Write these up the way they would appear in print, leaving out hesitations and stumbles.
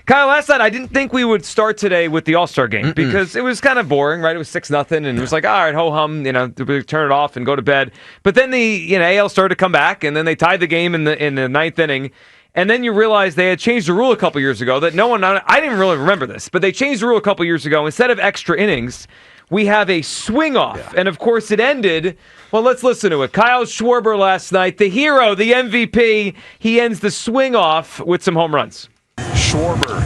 Kyle, last night I didn't think we would start today with the All-Star game because it was kind of boring, right? It was 6-0, and it was like, all right, ho-hum, we turn it off and go to bed. But then the AL started to come back, and then they tied the game in the ninth inning. And then you realize they had changed the rule a couple years ago that I didn't really remember this, but they changed the rule a couple years ago. Instead of extra innings, we have a swing off. Yeah. And of course it ended, well, let's listen to it. Kyle Schwarber last night, the hero, the MVP, he ends the swing off with some home runs. Schwarber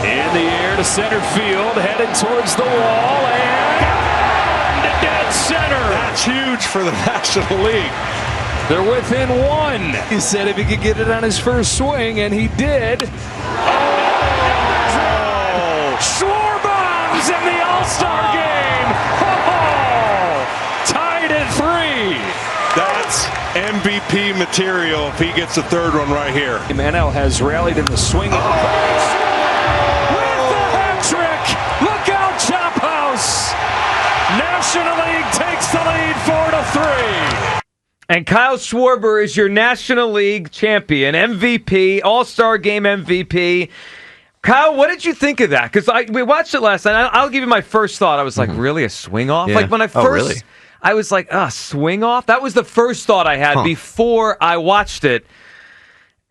in the air to center field, headed towards the wall, and to dead center. That's huge for the National League. They're within one. He said if he could get it on his first swing, and he did. Oh! Schwarber's in the All-Star game. Oh! Tied at 3. That's MVP material if he gets the third one right here. NL has rallied in the swing off. With the hat trick. Look out, Chop House. National League takes the lead 4-3. And Kyle Schwarber is your National League champion, MVP, All-Star Game MVP. Kyle, what did you think of that? Because we watched it last night. I'll give you my first thought. I was like, really, a swing off? Yeah. Like when I first, really? I was like, swing off? That was the first thought I had before I watched it.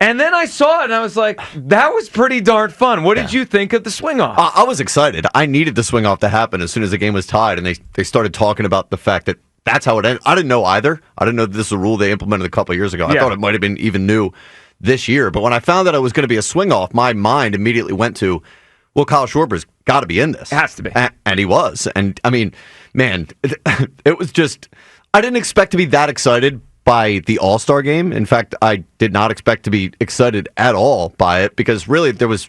And then I saw it, and I was like, that was pretty darn fun. What did you think of the swing off? I was excited. I needed the swing off to happen as soon as the game was tied, and they started talking about the fact that that's how it ended. I didn't know either. I didn't know that this is a rule they implemented a couple of years ago. I thought it might have been even new this year. But when I found that it was going to be a swing-off, my mind immediately went to, well, Kyle Schwarber's got to be in this. It has to be. And he was. And, I mean, man, it was just, I didn't expect to be that excited by the All-Star game. In fact, I did not expect to be excited at all by it because really there was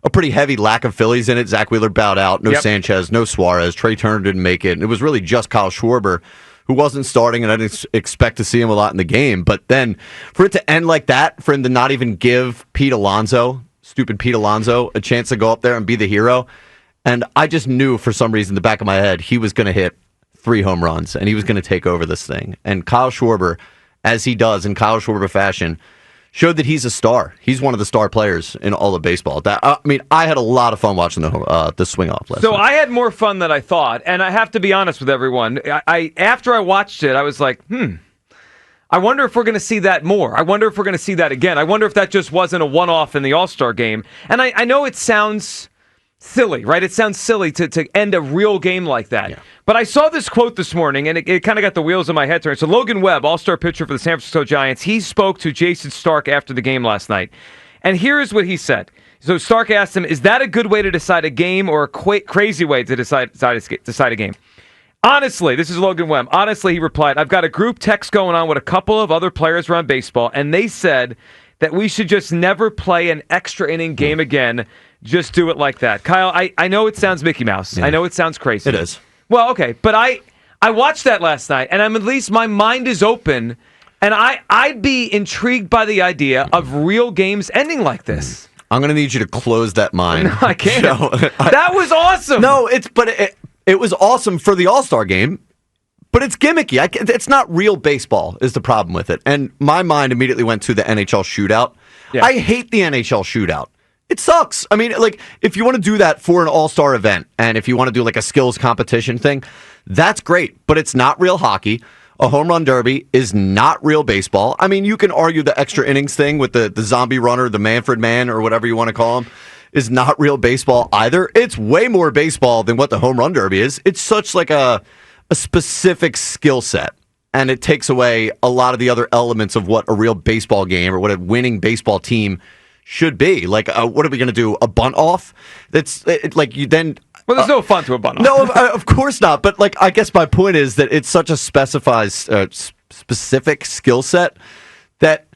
a pretty heavy lack of Phillies in it. Zach Wheeler bowed out. No Sanchez, no Suarez. Trey Turner didn't make it. And it was really just Kyle Schwarber who wasn't starting, and I didn't expect to see him a lot in the game. But then for it to end like that, for him to not even give stupid Pete Alonso, a chance to go up there and be the hero, and I just knew for some reason in the back of my head he was going to hit 3 home runs, and he was going to take over this thing. And Kyle Schwarber, as he does in Kyle Schwarber fashion, showed that he's a star. He's one of the star players in all of baseball. I had a lot of fun watching the swing off last night. I had more fun than I thought, and I have to be honest with everyone. After I watched it, I was like, I wonder if we're going to see that more. I wonder if we're going to see that again. I wonder if that just wasn't a one-off in the All-Star game. And I know it sounds silly, right? It sounds silly to end a real game like that. Yeah. But I saw this quote this morning, and it kind of got the wheels in my head turned. So Logan Webb, all-star pitcher for the San Francisco Giants, he spoke to Jason Stark after the game last night. And here's what he said. So Stark asked him, is that a good way to decide a game or a crazy way to decide a game? Honestly, this is Logan Webb. Honestly, he replied, I've got a group text going on with a couple of other players around baseball, and they said that we should just never play an extra inning game again. Just do it like that. Kyle, I know it sounds Mickey Mouse. Yeah. I know it sounds crazy. It is. Well, okay, but I watched that last night, and at least my mind is open, and I'd be intrigued by the idea of real games ending like this. I'm going to need you to close that mind. No, I can't. That was awesome. No, it was awesome for the All-Star game, but it's gimmicky. It's not real baseball is the problem with it. And my mind immediately went to the NHL shootout. Yeah. I hate the NHL shootout. It sucks. I mean, like, if you want to do that for an all-star event, and if you want to do like a skills competition thing, that's great, but it's not real hockey. A home run derby is not real baseball. I mean, you can argue the extra innings thing with the zombie runner, the Manfred Man, or whatever you want to call him, is not real baseball either. It's way more baseball than what the home run derby is. It's such like a specific skill set, and it takes away a lot of the other elements of what a real baseball game or what a winning baseball team should be. Like, what are we going to do? A bunt off? That's like you then. Well, there's no fun to a bunt off. No, of course not. But like, I guess my point is that it's such a specific skill set that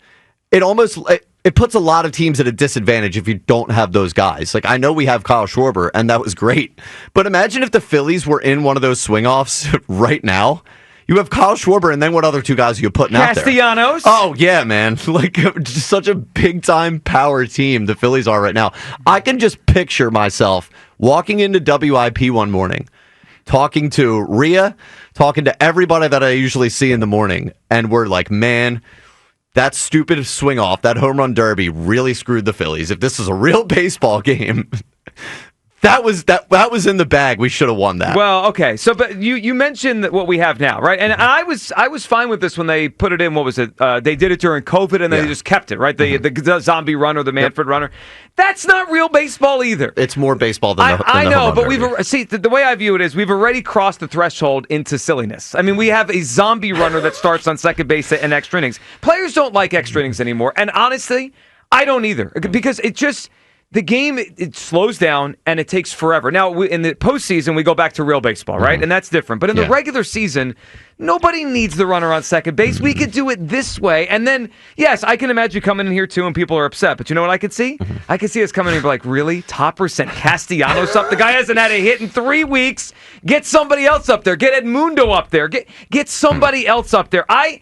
it almost it puts a lot of teams at a disadvantage if you don't have those guys. Like, I know we have Kyle Schwarber, and that was great. But imagine if the Phillies were in one of those swing offs right now. You have Kyle Schwarber, and then what other 2 guys are you putting out there? Castellanos? Oh, yeah, man. Like, just such a big-time power team the Phillies are right now. I can just picture myself walking into WIP one morning, talking to Rhea, talking to everybody that I usually see in the morning, and we're like, man, that stupid swing off, that home run derby really screwed the Phillies. If this is a real baseball game, that was in the bag. We should have won that. Well, okay. So, but you mentioned what we have now, right? And I was fine with this when they put it in. What was it? They did it during COVID, and then they just kept it, right? The zombie runner, the Manfred runner. That's not real baseball either. It's more baseball than the I know, home run but derby. the way I view it is we've already crossed the threshold into silliness. I mean, we have a zombie runner that starts on second base in extra innings. Players don't like extra innings anymore, and honestly, I don't either, because it just. The game, it slows down, and it takes forever. Now, in the postseason, we go back to real baseball, right? And that's different. But in the regular season, nobody needs the runner on second base. We could do it this way. And then, yes, I can imagine coming in here, too, and people are upset. But you know what I could see? I could see us coming in and be like, really? Top percent Castellanos up? The guy hasn't had a hit in 3 weeks. Get somebody else up there. Get Edmundo up there. Get somebody else up there. I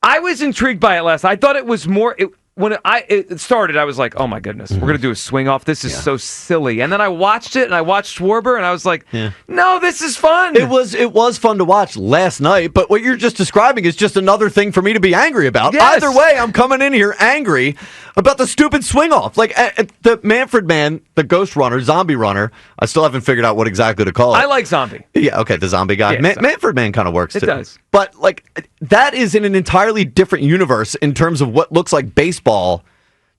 was intrigued by it last night. I thought it was more... When it started, I was like, oh my goodness, we're going to do a swing off. This is so silly. And then I watched it, and I watched Schwarber, and I was like, no, this is fun. It was fun to watch last night, but what you're just describing is just another thing for me to be angry about. Yes. Either way, I'm coming in here angry about the stupid swing off. Like the Manfred man, the ghost runner, zombie runner, I still haven't figured out what exactly to call it. I like zombie. Yeah, okay, the zombie guy. Yeah, Manfred man kind of works, too. It does. But, like, that is in an entirely different universe in terms of what looks like baseball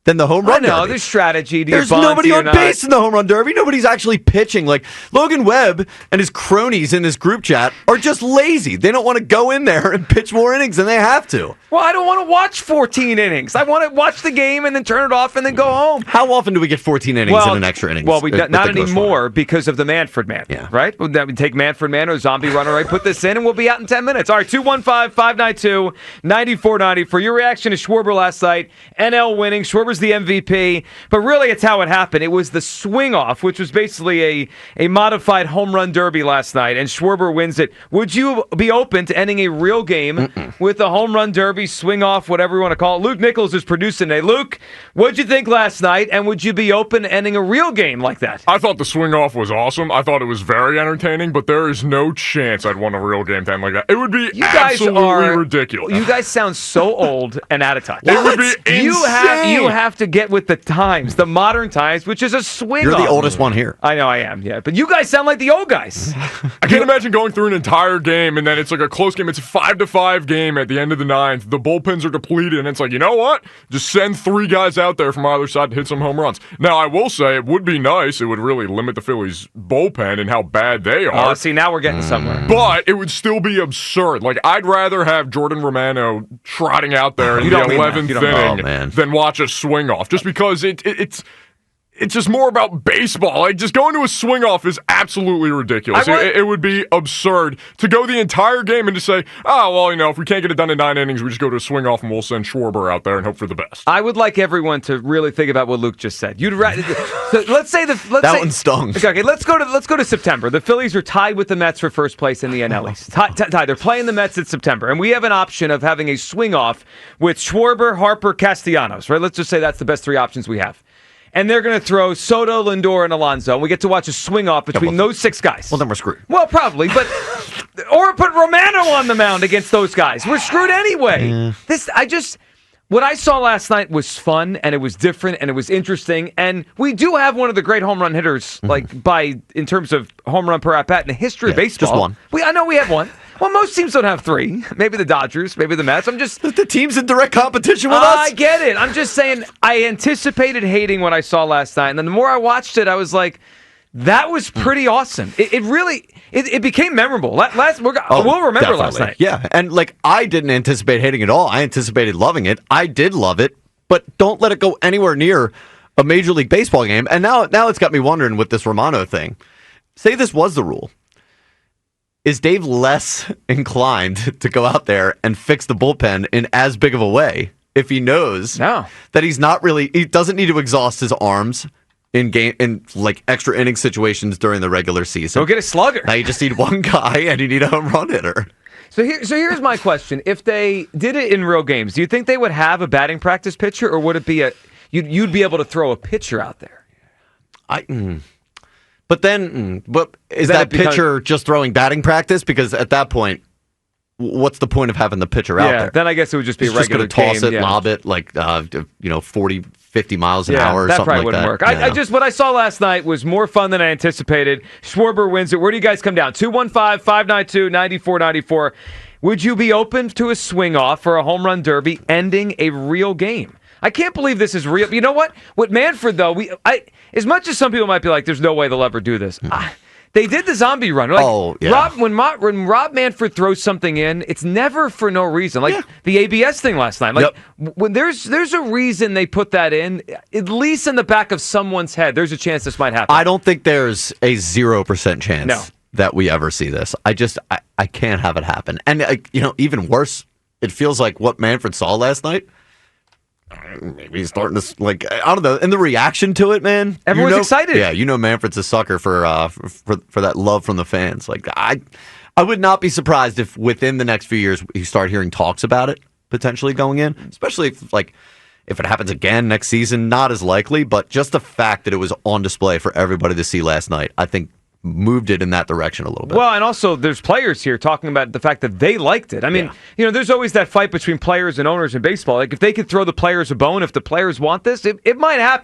than the home run derby. There's strategy. There's nobody on base in the home run derby. Nobody's actually pitching. Like, Logan Webb and his cronies in this group chat are just lazy. They don't want to go in there and pitch more innings than they have to. Well, I don't want to watch 14 innings. I want to watch the game and then turn it off and then go home. How often do we get 14 innings in an extra innings? Well, not anymore because of the Manfred man, right? That would take Manfred man or zombie runner, right? Put this in and we'll be out in 10 minutes. All right, 215-592-9490 for your reaction to Schwarber last night. NL winning. Schwarber's the MVP. But really, it's how it happened. It was the swing off, which was basically a modified home run derby last night, and Schwarber wins it. Would you be open to ending a real game with a home run derby, swing off, whatever you want to call it? Luke Nichols is producing today. Luke, what'd you think last night, and would you be open to ending a real game like that? I thought the swing off was awesome. I thought it was very entertaining, but there is no chance I'd want a real game to end like that. It would be absolutely ridiculous. You guys sound so old and out of touch. It would be insane. You have to get with the times, the modern times, which is a swing You're off. the oldest one here. I know I am, yeah. But you guys sound like the old guys. I can't imagine going through an entire game and then it's like a close game. It's a 5-5 game at the end of the ninth. The bullpens are depleted and it's like, you know what? Just send 3 guys out there from either side to hit some home runs. Now, I will say it would be nice. It would really limit the Phillies' bullpen and how bad they are. Oh, see, now we're getting somewhere. But it would still be absurd. Like, I'd rather have Jordan Romano trotting out there in the 11th inning than watch a swing off. Just because it's just more about baseball. Like, just going to a swing off is absolutely ridiculous. It would be absurd to go the entire game and just say, oh, well, if we can't get it done in 9 innings, we just go to a swing off and we'll send Schwarber out there and hope for the best. I would like everyone to really think about what Luke just said. Let's say one stung. Okay, let's go to September. The Phillies are tied with the Mets for first place in the NL East. Tied. They're playing the Mets in September, and we have an option of having a swing off with Schwarber, Harper, Castellanos. Right? Let's just say that's the best 3 options we have. And they're going to throw Soto, Lindor, and Alonso. And we get to watch a swing off between those 6 guys. Well, then we're screwed. Well, probably, but or put Romano on the mound against those guys. We're screwed anyway. What I saw last night was fun, and it was different, and it was interesting. And we do have one of the great home run hitters, in terms of home run per at bat in the history of baseball. Just one. I know we have one. Well, most teams don't have 3. Maybe the Dodgers, maybe the Mets. The team's in direct competition with us. I get it. I'm just saying I anticipated hating what I saw last night. And then the more I watched it, I was like, that was pretty awesome. It really became memorable. We'll remember definitely. Last night. Yeah, and I didn't anticipate hating it at all. I anticipated loving it. I did love it, but don't let it go anywhere near a Major League Baseball game. And now it's got me wondering with this Romano thing. Say this was the rule. Is Dave less inclined to go out there and fix the bullpen in as big of a way if he knows that he doesn't need to exhaust his arms in extra inning situations during the regular season? Go get a slugger. Now you just need one guy and you need a home run hitter. So here's my question: if they did it in real games, do you think they would have a batting practice pitcher, or would it be you'd be able to throw a pitcher out there? But is that pitcher just throwing batting practice? Because at that point, what's the point of having the pitcher out there? Then I guess it would just be a regular just gonna toss game. it, lob it, 40, 50 miles an hour or that something probably like wouldn't that. work. I just what I saw last night was more fun than I anticipated. Schwarber wins it. Where do you guys come down? 215-592-9494. Would you be open to a swing off for a home run derby ending a real game? I can't believe this is real. You know what? With Manfred, though, as much as some people might be like, there's no way they'll ever do this. They did the zombie run. When Rob Manfred throws something in, it's never for no reason. The ABS thing last night. When there's a reason they put that in, at least in the back of someone's head, there's a chance this might happen. I don't think there's a 0% chance that we ever see this. I can't have it happen. And even worse, it feels like what Manfred saw last night. Maybe he's starting to I don't know. And the reaction to it, man. Everyone's excited. Yeah, Manfred's a sucker for that love from the fans. I would not be surprised if within the next few years you start hearing talks about it potentially going in, especially if it happens again next season. Not as likely, but just the fact that it was on display for everybody to see last night, I think moved it in that direction a little bit. Well, and also there's players here talking about the fact that they liked it. I mean, there's always that fight between players and owners in baseball. If they could throw the players a bone, if the players want this, it might happen.